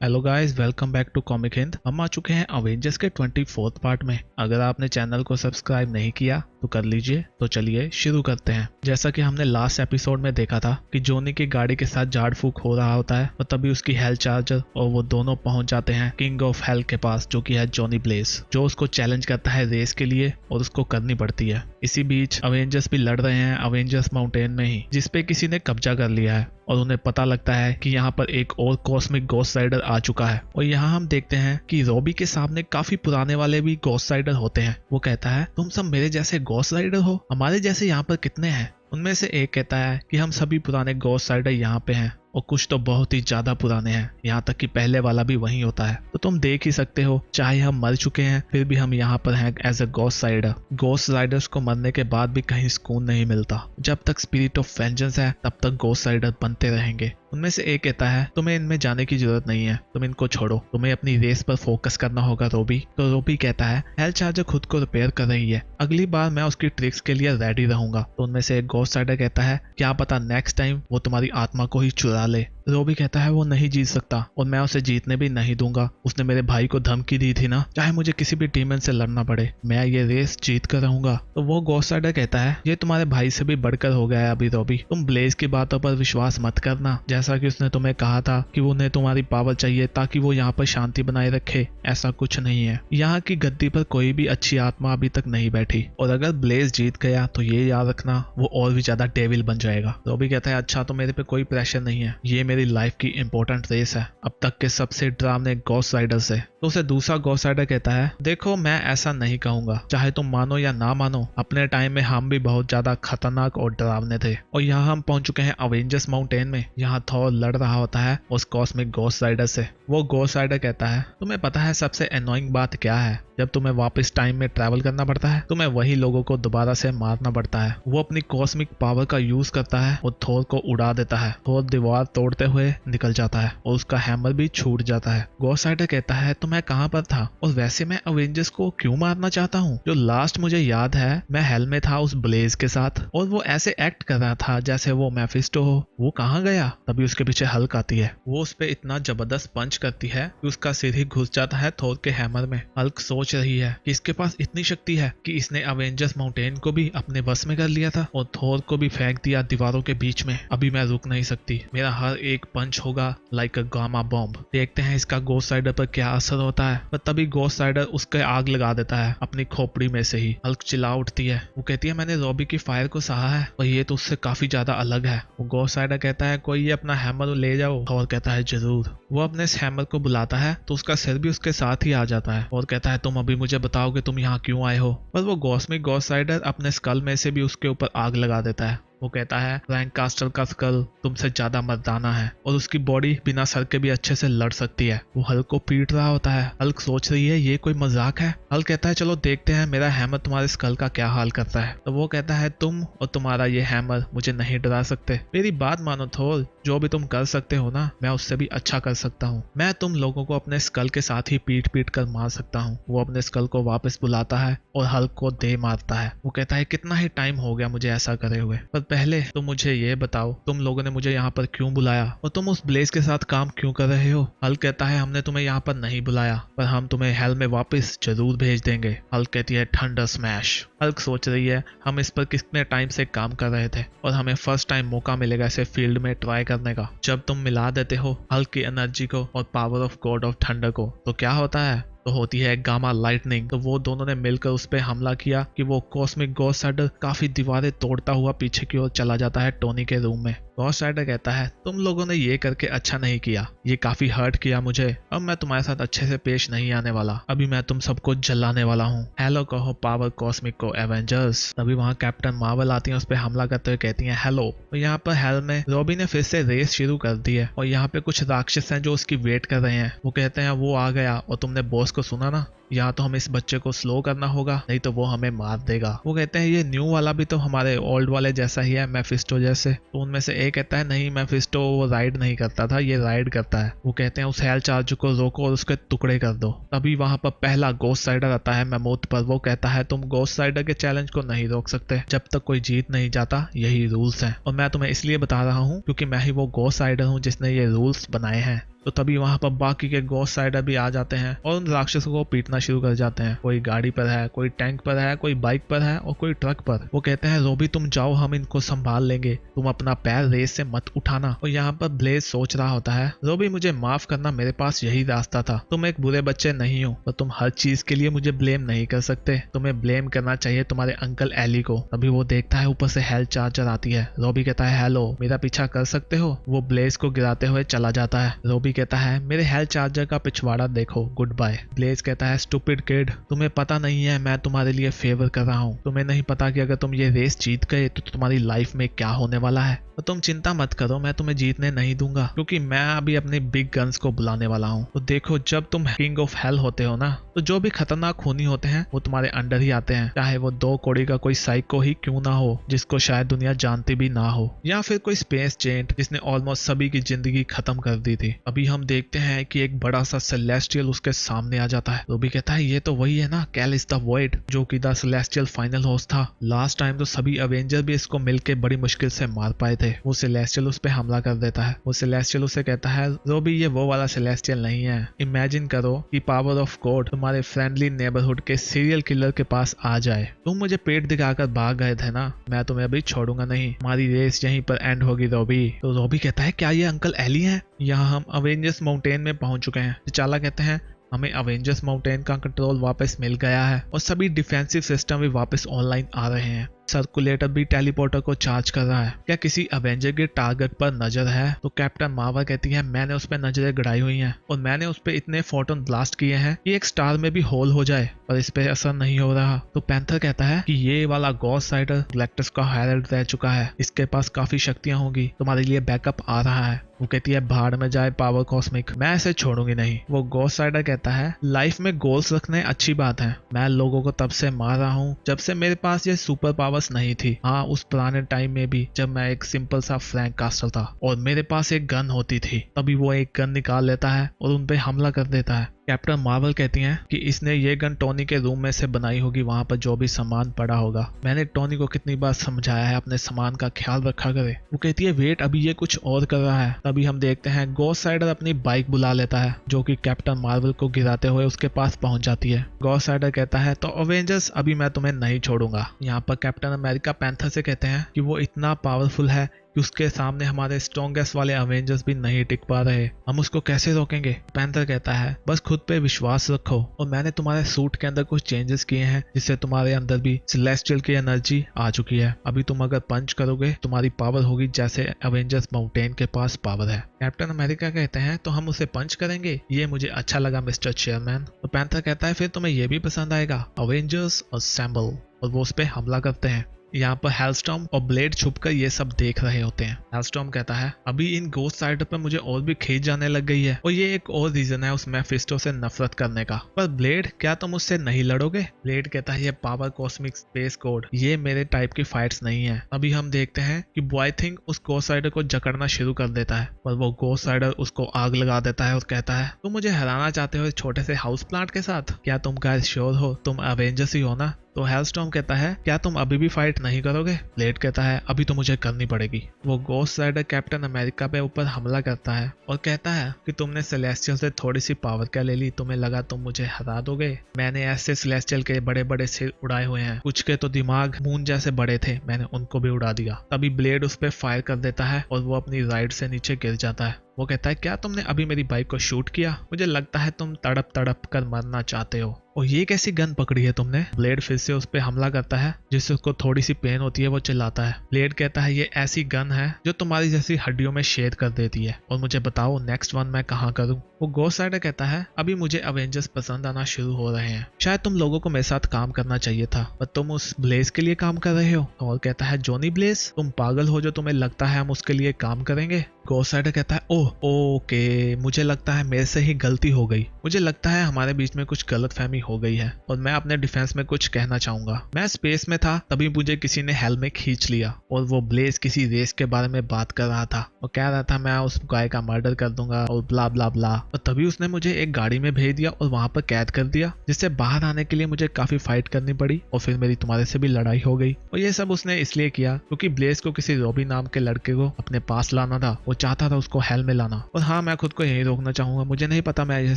Hello guys, welcome back to comic Hind. हम आ चुके हैं अवेंजर्स के 24th पार्ट में। अगर आपने चैनल को सब्सक्राइब नहीं किया तो कर लीजिए। तो चलिए शुरू करते हैं। जैसा कि हमने लास्ट एपिसोड में देखा था कि जोनी की गाड़ी के साथ झाड़ फूक हो रहा होता है और तभी उसकी हेल चार्जर और वो दोनों पहुंच जाते हैं किंग ऑफ हेल के पास, जो कि है जॉनी ब्लेज, जो उसको चैलेंज करता है रेस के लिए और उसको करनी पड़ती है। इसी बीच अवेंजर्स भी लड़ रहे हैं अवेंजर्स माउंटेन में ही, जिसपे किसी ने कब्जा कर लिया है और उन्हें पता लगता है कि यहाँ पर एक और कॉस्मिक घोस्ट राइडर आ चुका है। और यहाँ हम देखते हैं कि रॉबी के सामने काफी पुराने वाले भी घोस्ट राइडर होते हैं। वो कहता है, तुम सब मेरे जैसे घोस्ट राइडर हो, हमारे जैसे यहाँ पर कितने हैं? उनमें से एक कहता है कि हम सभी पुराने घोस्ट राइडर यहाँ पे हैं और कुछ तो बहुत ही ज्यादा पुराने हैं, यहाँ तक कि पहले वाला भी वही होता है। तो तुम देख ही सकते हो, चाहे हम मर चुके हैं फिर भी हम यहाँ पर हैं as a ghost rider. Ghost riders को मरने के बाद भी कहीं सुकून नहीं मिलता। जब तक स्पिरिट ऑफ वेंजेंस है तब तक घोस्ट राइडर बनते रहेंगे। उनमें से एक कहता है, तुम्हें इनमें जाने की जरूरत नहीं है, तुम इनको छोड़ो, तुम्हें अपनी रेस पर फोकस करना होगा रोबी। तो रोबी कहता है, हेल चार्जर खुद को रिपेयर कर रही है, अगली बार मैं उसकी ट्रिक्स के लिए रेडी रहूंगा। तो उनमें से एक घोस्ट राइडर कहता है, क्या पता नेक्स्ट टाइम वो तुम्हारी आत्मा को ही चुरा ले। रोबी कहता है, वो नहीं जीत सकता और मैं उसे जीतने भी नहीं दूंगा। उसने मेरे भाई को धमकी दी थी ना, चाहे मुझे किसी भी डीमन से लड़ना पड़े, मैं ये रेस जीत कर रहूंगा। तो वो घोस्ट राइडर कहता है, ये तुम्हारे भाई से भी बढ़कर हो गया है अभी रोबी, तुम ब्लेज की बातों पर विश्वास मत करना। जैसा कि उसने तुम्हें कहा था कि उन्हें तुम्हारी पावर चाहिए ताकि वो यहाँ पर शांति बनाए रखे, ऐसा कुछ नहीं है। यहाँ की गद्दी पर कोई भी अच्छी आत्मा अभी तक नहीं बैठी और अगर ब्लेज जीत गया तो ये याद रखना, वो और भी ज्यादा डेविल बन जाएगा। रोबी कहता है, अच्छा तो मेरे पे कोई प्रेशर नहीं है, ये मेरी लाइफ की इंपॉर्टेंट रेस है, अब तक के सबसे डरावने घोस्ट राइडर से। तो उसे दूसरा घोस्ट राइडर कहता है, देखो मैं ऐसा नहीं कहूंगा, चाहे तुम मानो या ना मानो, अपने टाइम में हम भी बहुत ज्यादा खतरनाक और डरावने थे। और यहाँ हम पहुंच चुके हैं अवेंजर्स माउंटेन में। यहाँ थॉर लड़ रहा होता है उस कॉस्मिक घोस्ट राइडर से। वो घोस्ट राइडर कहता है, तुम्हें पता है सबसे एनोइंग बात क्या है? जब तुम्हें वापस टाइम में ट्रैवल करना पड़ता है, तुम्हें वही लोगों को दोबारा से मारना पड़ता है। वो अपनी कॉस्मिक पावर का यूज करता है और थोर को उड़ा देता है। थोर दीवार तोड़ते हुए निकल जाता है और उसका हैमर भी छूट जाता है। घोस्ट राइडर कहता है, तो मैं कहाँ पर था और वैसे मैं अवेंजर्स को क्यों मारना चाहता हूँ? जो लास्ट मुझे याद है, मैं हेल में था उस ब्लेज के साथ और वो ऐसे एक्ट कर रहा था जैसे वो मेफिस्टो हो। वो कहाँ गया? तभी उसके पीछे हल्क आती है। वो उस पे इतना जबरदस्त पंच करती है कि उसका सिर ही घुस जाता है थोर के हैमर में। हल्क सोच रही है कि इसके पास इतनी शक्ति है कि इसने अवेंजर्स माउंटेन को भी अपने बस में कर लिया था और थोर को भी फेंक दिया दीवारों के बीच में। अभी मैं रुक नहीं सकती, मेरा हर एक पंच होगा लाइक अ गामा बॉम्ब। देखते हैं इसका घोस्ट राइडर पर क्या असर होता है। पर तभी घोस्ट राइडर उसके आग लगा देता है अपनी खोपड़ी में से ही। हल्क चिल्ला उठती है। वो कहती है, मैंने रॉबी की फायर को सहा है और ये तो उससे काफी ज्यादा अलग है। वो घोस्ट राइडर कहता है, कोई ये अपना हैमर ले जाओ। थॉर कहता है, जरूर। वो अपने इस हैमर को बुलाता है तो उसका सिर भी उसके साथ ही आ जाता है और कहता है, तुम अभी मुझे बताओ कि तुम यहाँ क्यों आए हो? पर वो कॉस्मिक घोस्ट राइडर अपने स्कल में से भी उसके ऊपर आग लगा देता है। वो कहता है, रैंक कास्टर का स्कल तुमसे ज्यादा मर्दाना है और उसकी बॉडी बिना सर के भी अच्छे से लड़ सकती है। वो हल्क को पीट रहा होता है। हल्क सोच रही है ये कोई मजाक है। हल्क कहता है, चलो देखते हैं मेरा हैमर तुम्हारे स्कल का क्या हाल करता है। तो वो कहता है, तुम और तुम्हारा ये हैमर मुझे नहीं डरा सकते। मेरी बात मानो थोर, जो भी तुम कर सकते हो ना, मैं उससे भी अच्छा कर सकता हूँ। मैं तुम लोगों को अपने स्कल के साथ ही पीट पीट कर मार सकता हूँ। वो अपने स्कल को वापस बुलाता है और हल्क को दे मारता है। वो कहता है, कितना ही टाइम हो गया मुझे ऐसा करे हुए, पर पहले तुम मुझे ये बताओ, तुम लोगों ने मुझे यहाँ पर क्यों बुलाया और तुम उस ब्लेज के साथ काम क्यों कर रहे हो? हल्क कहता है, हमने तुम्हें यहाँ पर नहीं बुलाया, पर हम तुम्हें हेल में वापस जरूर भेज देंगे। हल्क कहती है, थंडर स्मैश। हल्क सोच रही है, हम इस पर कितने टाइम से काम कर रहे थे और हमें फर्स्ट टाइम मौका मिलेगा इसे फील्ड में ट्राई करने का। जब तुम मिला देते हो हल्क की एनर्जी को और power of God of thunder को, तो क्या होता है? तो होती है गामा लाइटनिंग। तो वो दोनों ने मिलकर उस पर हमला किया कि वो कॉस्मिक घोस्ट राइडर काफी दीवारें तोड़ता हुआ पीछे की ओर चला जाता है टोनी के रूम में। घोस्ट राइडर कहता है, तुम लोगों ने ये करके अच्छा नहीं किया, ये काफी हर्ट किया मुझे। अब मैं तुम्हारे साथ अच्छे से पेश नहीं आने वाला, अभी मैं तुम सबको जलाने वाला हूँ। हेलो कहो पावर कॉस्मिक को एवेंजर्स। तभी वहाँ कैप्टन मार्वल आती है उस पर हमला करते हुए कहती है, हेलो। तो यहाँ पर हेल में रॉबी ने फिर से रेस शुरू कर दी है और यहाँ पे कुछ राक्षस हैं जो उसकी वेट कर रहे हैं। वो कहते हैं, वो आ गया और तुमने बॉस को सुना ना, या तो हमें इस बच्चे को स्लो करना होगा, नहीं तो वो हमें मार देगा। वो कहते हैं, ये न्यू वाला भी तो हमारे ओल्ड वाले जैसा ही है, मेफिस्टो जैसे। तो उनमें से एक कहता है, नहीं मेफिस्टो वो राइड नहीं करता था, ये राइड करता है। वो कहते हैं, उस हेल चार्ज को रोको और उसके टुकड़े कर दो। तभी वहां पर पहला घोस्ट राइडर आता है मेमोथ पर। वो कहता है, तुम घोस्ट राइडर के चैलेंज को नहीं रोक सकते, जब तक कोई जीत नहीं जाता, यही रूल्स हैं। और मैं तुम्हें इसलिए बता रहा हूँ क्योंकि मैं ही वो घोस्ट राइडर हूँ जिसने ये रूल्स बनाए हैं। तो तभी वहां पर बाकी के गोस्ट राइडर भी आ जाते हैं और उन राक्षसों को पीटना शुरू कर जाते हैं। कोई गाड़ी पर है, कोई टैंक पर है, कोई बाइक पर है और कोई ट्रक पर। वो कहते हैं रोबी तुम जाओ, हम इनको संभाल लेंगे, तुम अपना पैर रेस से मत उठाना। और यहाँ पर ब्लेज सोच रहा होता है रोबी मुझे माफ करना, मेरे पास यही रास्ता था, तुम एक बुरे बच्चे नहीं हो और तुम हर चीज के लिए मुझे ब्लेम नहीं कर सकते, तुम्हें ब्लेम करना चाहिए तुम्हारे अंकल एली को। तभी वो देखता है ऊपर से हेल्थ चार्जर आती है। रोबी कहता है हेलो, मेरा पीछा कर सकते हो। वो ब्लेज को गिराते हुए चला जाता है। रोबी कहता है मेरे हेल्थ चार्जर का पिछवाड़ा देखो, गुड बाय। ब्लेज कहता है स्टूपिड किड, तुम्हें पता नहीं है मैं तुम्हारे लिए फेवर कर रहा हूँ, तुम्हें नहीं पता कि अगर तुम ये रेस जीत गए तो तुम्हारी लाइफ में क्या होने वाला है। तो तुम चिंता मत करो, मैं तुम्हें जीतने नहीं दूंगा क्योंकि मैं अभी अपने बिग गन्स को बुलाने वाला हूँ। तो देखो जब तुम किंग ऑफ हेल होते हो ना, तो जो भी खतरनाक खूनी होते हैं वो तुम्हारे अंडर ही आते हैं, चाहे वो 2 कौड़ी का कोई साइको ही क्यों ना हो जिसको शायद दुनिया जानती भी ना हो, या फिर कोई स्पेस जेंट जिसने ऑलमोस्ट सभी की जिंदगी खत्म कर दी थी। अभी हम देखते हैं कि एक बड़ा सा सेलेस्टियल उसके सामने आ जाता है। रूबी कहता है ये तो वही है ना, कैलिस द वॉइड, जो कि द सेलेस्टियल फाइनल होस्ट था। लास्ट टाइम तो सभी अवेंजर भी इसको मिलके बड़ी मुश्किल से मार पाए थे। वो सेलेस्टियल उस पे हमला कर देता है। वो सेलेस्टियल उसे कहता है रोबी ये वो वाला सेलेस्टियल नहीं है, इमेजिन करो कि पावर ऑफ गॉड तुम्हारे फ्रेंडली नेबरहुड के सीरियल किलर के पास आ जाए। तुम मुझे पेट दिखाकर भाग गए थे ना, मैं तुम्हें अभी छोड़ूंगा नहीं, हमारी रेस यहीं पर एंड होगी रोबी। तो रोबी कहता है क्या ये अंकल एली हैं? यहाँ हम अवेंजर्स माउंटेन में पहुंच चुके हैं। चाला कहते हैं हमें अवेंजर्स माउंटेन का कंट्रोल वापस मिल गया है और सभी डिफेंसिव सिस्टम भी वापस ऑनलाइन आ रहे हैं। सर्कुलेटर भी टेलीपोर्टर को चार्ज कर रहा है। क्या किसी अवेंजर के टारगेट पर नजर है? तो कैप्टन मार्वल कहती है मैंने उस पर नजरें गड़ाई हुई हैं और मैंने उस पर इतने फोटोन ब्लास्ट किए हैं कि एक स्टार में भी होल हो जाए, पर इस पे असर नहीं हो रहा। तो पैंथर कहता है कि ये वाला गॉस्ट राइडर गैलेक्टस का हेरल्ड रह चुका है, इसके पास काफी शक्तियां होंगी, तुम्हारे लिए बैकअप आ रहा है। वो कहती है भाड़ में जाए पावर कॉस्मिक, मैं ऐसे छोड़ूंगी नहीं। वो गॉस्ट राइडर कहता है लाइफ में गोल्स रखने अच्छी बात है, मैं लोगों को तब से मार रहा हूँ जब से मेरे पास ये सुपर पावर्स नहीं थी। हाँ उस पुराने टाइम में भी जब मैं एक सिंपल सा फ्रैंक कास्टर था और मेरे पास एक गन होती थी, तभी वो एक गन निकाल लेता है और उन पे हमला कर देता है। कैप्टन मार्वल कहती हैं कि इसने ये गन टोनी के रूम में से बनाई होगी, वहां पर जो भी सामान पड़ा होगा। मैंने टोनी को कितनी बार समझाया है अपने सामान का ख्याल रखा करे। वो कहती है वेट अभी ये कुछ और कर रहा है। तभी हम देखते हैं गॉस्ट राइडर अपनी बाइक बुला लेता है जो कि कैप्टन मार्वल को गिराते हुए उसके पास पहुंच जाती है। गॉस्ट राइडर कहता है तो अवेंजर्स अभी मैं तुम्हें नहीं छोड़ूंगा। यहाँ पर कैप्टन अमेरिका पैंथर से कहते हैं कि वो इतना पावरफुल है कि उसके सामने हमारे स्ट्रॉन्गेस्ट वाले अवेंजर्स भी नहीं टिक पा रहे, हम उसको कैसे रोकेंगे। पैंथर कहता है बस खुद पे विश्वास रखो और मैंने तुम्हारे सूट के अंदर कुछ चेंजेस किए हैं जिससे तुम्हारे अंदर भी सेलेस्टियल की एनर्जी आ चुकी है। अभी तुम अगर पंच करोगे तुम्हारी पावर होगी जैसे अवेंजर्स माउंटेन के पास पावर है। कैप्टन अमेरिका कहते हैं तो हम उसे पंच करेंगे, ये मुझे अच्छा लगा मिस्टर चेयरमैन। तो पैंथर कहता है फिर तुम्हें ये भी पसंद आएगा, अवेंजर्स असेंबल, और वो उस पे हमला करते हैं। यहाँ पर हेलस्टॉर्म और ब्लेड छुपकर ये सब देख रहे होते हैं। हेलस्टॉर्म कहता है अभी इन गोस्ट राइडर पर मुझे और भी खींच जाने लग गई है और ये एक और रीजन है उस मेफिस्टो से नफरत करने का। पर ब्लेड क्या तुम उससे नहीं लड़ोगे? ब्लेड कहता है ये पावर कॉस्मिक स्पेस कोड, ये मेरे टाइप की फाइट्स नहीं है। अभी हम देखते हैं कि बॉय थिंग उस गोस्ट राइडर को जकड़ना शुरू कर देता है, पर वो गोस्ट राइडर उसको आग लगा देता है और कहता है तुम मुझे हराना चाहते हो इस छोटे से हाउस प्लांट के साथ? क्या तुम गाइस श्योर हो तुम अवेंजर्स ही हो ना? तो हेलस्टॉर्म कहता है क्या तुम अभी भी फाइट नहीं करोगे? ब्लेड कहता है अभी तो मुझे करनी पड़ेगी। वो गोस्ट राइडर कैप्टन अमेरिका पे ऊपर हमला करता है और कहता है कि तुमने सेलेस्टियल से थोड़ी सी पावर क्या ले ली, तुम्हें लगा तुम मुझे हरा दोगे? मैंने ऐसे सेलेस्टियल के बड़े बड़े सिर उड़ाए हुए हैं, कुछ के तो दिमाग मून जैसे बड़े थे, मैंने उनको भी उड़ा दिया। तभी ब्लेड उस पर फायर कर देता है और वो अपनी राइड से नीचे गिर जाता है। वो कहता है क्या तुमने अभी मेरी बाइक को शूट किया? मुझे लगता है तुम तड़प तड़प कर मरना चाहते हो। और ये कैसी गन पकड़ी है तुमने? ब्लेड फिर से उस पे हमला करता है जिससे उसको थोड़ी सी पेन होती है। वो चिल्लाता है। ब्लेड कहता है ये ऐसी गन है जो तुम्हारी जैसी हड्डियों में शेद कर देती है और मुझे बताओ नेक्स्ट वन मैं कहाँ करूँ? वो गोस्ट राइडर कहता है अभी मुझे अवेंजर्स पसंद आना शुरू हो रहे हैं, शायद तुम लोगों को मेरे साथ काम करना चाहिए था, पर तुम उस ब्लेज के लिए काम कर रहे हो। और कहता है जॉनी ब्लेज तुम पागल हो जो तुम्हें लगता है हम उसके लिए काम करेंगे? गोस्ट राइडर कहता है ओके मुझे लगता है मेरे से ही गलती हो गई, मुझे लगता है हमारे बीच में कुछ गलतफहमी हो गई है और मैं अपने डिफेंस में कुछ कहना चाहूंगा। मैं स्पेस में था तभी मुझे किसी ने हेल में खींच लिया और वो ब्लेज किसी रेस के बारे में बात कर रहा था और कह रहा था मैं उस गाय का मर्डर कर दूंगा और ब्ला ब्ला ब्ला। और तभी उसने मुझे एक गाड़ी में भेज दिया और वहां पर कैद कर दिया, जिससे बाहर आने के लिए मुझे काफी फाइट करनी पड़ी और फिर मेरी तुम्हारे से भी लड़ाई हो गई। और ये सब उसने इसलिए किया क्योंकि ब्लेज को किसी रॉबी नाम के लड़के को अपने पास लाना था, वो चाहता था उसको हेल में लाना। और हाँ, मैं खुद को यही रोकना चाहूंगा, मुझे नहीं पता मैं ये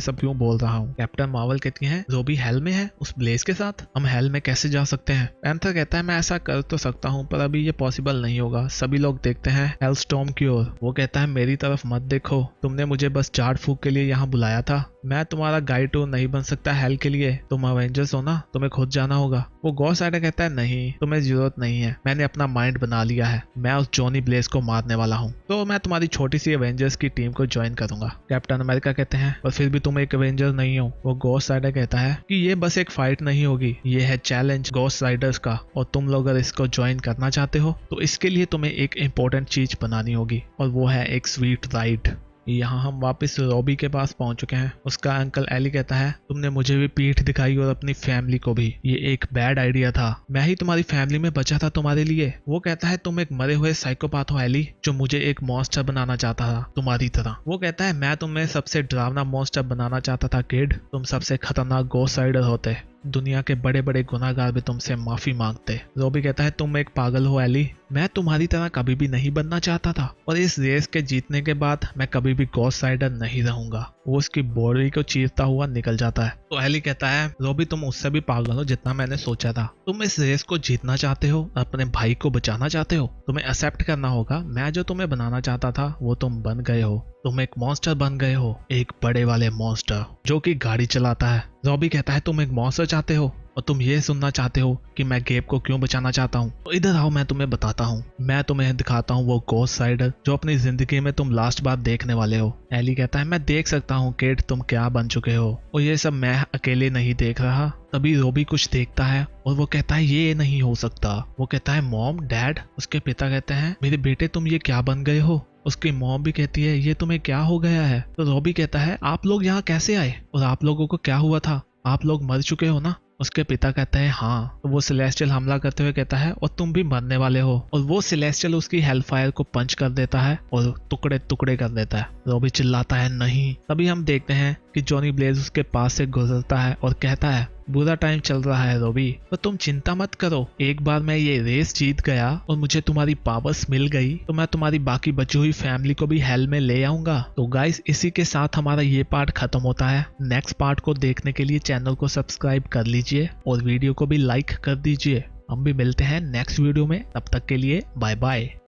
सब क्यों बोल रहा हूँ। कैप्टन मार्वल कहती है रॉबी हेल में है उस ब्लेज के साथ, हम हेल में कैसे जा सकते हैं। पैंथर कहता है मैं ऐसा कर तो सकता हूँ पर अभी ये पॉसिबल नहीं होगा, सभी लोग देखते हैं हेलस्टॉर्म की ओर। वो कहता है मेरी तरफ मत देखो, तुमने मुझे बस झाड़ फूक के लिए यहाँ बुलाया था, मैं तुम्हारा गाइड टूर नहीं बन सकता हेल के लिए, तुम अवेंजर्स हो ना, तुम्हें खुद जाना होगा। वो गॉस्ट राइडर कहता है नहीं, तुम्हें जरूरत नहीं है, मैंने अपना माइंड बना लिया है, मैं उस जॉनी ब्लेज को मारने वाला हूँ, तो मैं तुम्हारी छोटी सी अवेंजर्स की टीम को ज्वाइन करूंगा। कैप्टन अमेरिका कहते हैं पर फिर भी तुम एक अवेंजर नहीं हो। वो गॉस्ट राइडर कहता है कि ये बस एक फाइट नहीं होगी, ये है चैलेंज गॉस्ट राइडर्स का, और तुम लोग अगर इसको ज्वाइन करना चाहते हो तो इसके लिए तुम्हें एक इम्पोर्टेंट चीज बनानी होगी और वो है एक स्वीट राइड। यहाँ हम वापस रॉबी के पास पहुंच चुके हैं। उसका अंकल एली कहता है तुमने मुझे भी पीठ दिखाई और अपनी फैमिली को भी, ये एक बैड आइडिया था, मैं ही तुम्हारी फैमिली में बचा था तुम्हारे लिए। वो कहता है तुम एक मरे हुए साइकोपाथ हो एली, जो मुझे एक मॉन्स्टर बनाना चाहता था तुम्हारी तरह। वो कहता है मैं तुम्हें सबसे डरावना मॉन्स्टर बनाना चाहता था किड, तुम सबसे खतरनाक गोस्ट राइडर होते, दुनिया के बड़े बड़े गुनाहगार भी तुमसे माफी मांगते। रॉबी कहता है तुम एक पागल हो एली, मैं तुम्हारी तरह कभी भी नहीं बनना चाहता था और इस रेस के जीतने के बाद मैं कभी भी गॉस्ट राइडर नहीं रहूंगा। वो उसकी बॉडी को चीरता हुआ निकल जाता है। तो एली कहता है रॉबी तुम उससे भी पागल हो जितना मैंने सोचा था, तुम इस रेस को जीतना चाहते हो, अपने भाई को बचाना चाहते हो, तुम्हें एक्सेप्ट करना होगा मैं जो तुम्हें बनाना चाहता था वो तुम बन गए हो, तुम एक मॉन्स्टर बन गए हो, एक बड़े वाले मॉन्स्टर जो कि गाड़ी चलाता है। रॉबी कहता है तुम एक मॉन्स्टर चाहते हो और तुम ये सुनना चाहते हो कि मैं गेब को क्यों बचाना चाहता हूँ, तो इधर आओ मैं तुम्हें बताता हूँ, मैं तुम्हें दिखाता हूँ वो गोस्ट राइडर जो अपनी जिंदगी में तुम लास्ट बार देखने वाले हो। एली कहता है मैं देख सकता हूँ किड तुम क्या बन चुके हो और ये सब मैं अकेले नहीं देख रहा। तभी रॉबी कुछ देखता है और वो कहता है ये नहीं हो सकता। वो कहता है मॉम डैड, उसके पिता कहते हैं मेरे बेटे तुम ये क्या बन गए हो। उसकी मॉम भी कहती है ये तुम्हें क्या हो गया है। तो रॉबी कहता है आप लोग यहाँ कैसे आए और आप लोगों को क्या हुआ था, आप लोग मर चुके हो ना। उसके पिता कहते हैं हाँ। तो वो सेलेस्टियल हमला करते हुए कहता है और तुम भी मरने वाले हो, और वो सेलेस्टियल उसकी हेलफायर को पंच कर देता है और टुकड़े टुकड़े कर देता है। रॉबी चिल्लाता है नहीं। तभी हम देखते हैं कि जॉनी ब्लेज उसके पास से गुजरता है और कहता है बुरा टाइम चल रहा है रॉबी, तो तुम चिंता मत करो, एक बार मैं ये रेस जीत गया और मुझे तुम्हारी पावर्स मिल गई तो मैं तुम्हारी बाकी बची हुई फैमिली को भी हेल में ले आऊंगा। तो गाइस इसी के साथ हमारा ये पार्ट खत्म होता है। नेक्स्ट पार्ट को देखने के लिए चैनल को सब्सक्राइब कर लीजिए और वीडियो को भी लाइक कर दीजिए। हम भी मिलते हैं नेक्स्ट वीडियो में, तब तक के लिए बाय बाय।